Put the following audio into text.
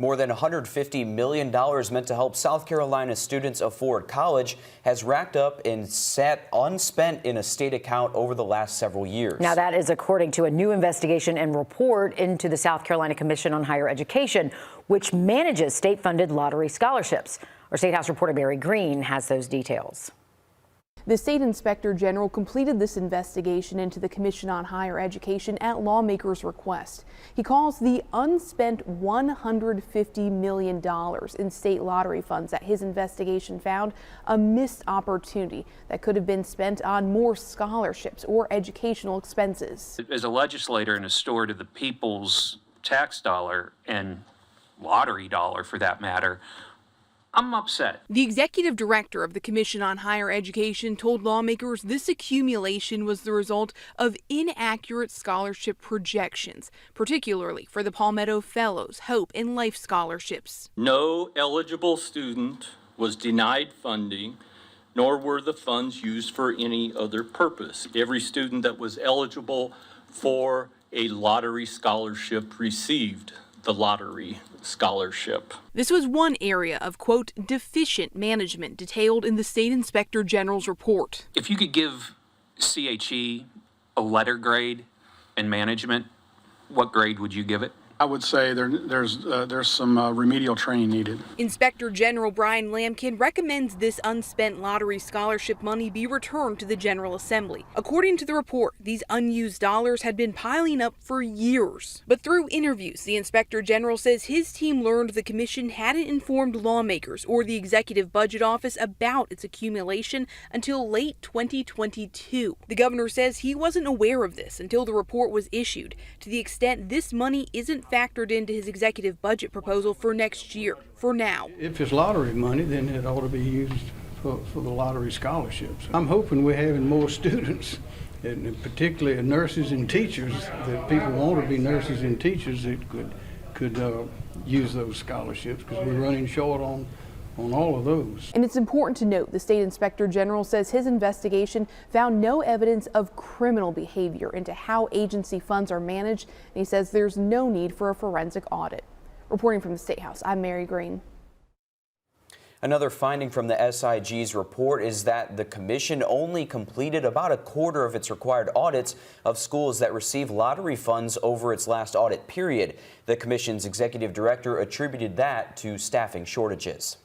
More than $150 million meant to help South Carolina students afford college has racked up and sat unspent in a state account over the last several years. Now, that is according to a new investigation and report into the South Carolina Commission on Higher Education, which manages state-funded lottery scholarships. Our State House reporter Barry Green has those details. The State Inspector General completed this investigation into the Commission on Higher Education at lawmakers' request. He calls the unspent $150 million in state lottery funds that his investigation found a missed opportunity that could have been spent on more scholarships or educational expenses. As a legislator and a steward of the people's tax dollar and lottery dollar for that matter, I'm upset. The executive director of the Commission on Higher Education told lawmakers this accumulation was the result of inaccurate scholarship projections, particularly for the Palmetto Fellows, Hope, and Life scholarships. No eligible student was denied funding, nor were the funds used for any other purpose. Every student that was eligible for a lottery scholarship received the lottery scholarship. This was one area of, quote, deficient management detailed in the State Inspector General's report. If you could give CHE a letter grade in management, what grade would you give it? I would say there's some remedial training needed. Inspector General Brian Lamkin recommends this unspent lottery scholarship money be returned to the General Assembly. According to the report, these unused dollars had been piling up for years. But through interviews, the Inspector General says his team learned the commission hadn't informed lawmakers or the Executive Budget Office about its accumulation until late 2022. The governor says he wasn't aware of this until the report was issued, to the extent this money isn't factored into his executive budget proposal for next year. For now, if it's lottery money, then it ought to be used for the lottery scholarships. I'm hoping we're having more students, and particularly nurses and teachers, that people want to be nurses and teachers that could use those scholarships, because we're running short on all of those. And it's important to note the State Inspector General says his investigation found no evidence of criminal behavior into how agency funds are managed, and he says there's no need for a forensic audit. Reporting from the State House, I'm Mary Green. Another finding from the SIG's report is that the commission only completed about a quarter of its required audits of schools that receive lottery funds over its last audit period. The commission's executive director attributed that to staffing shortages.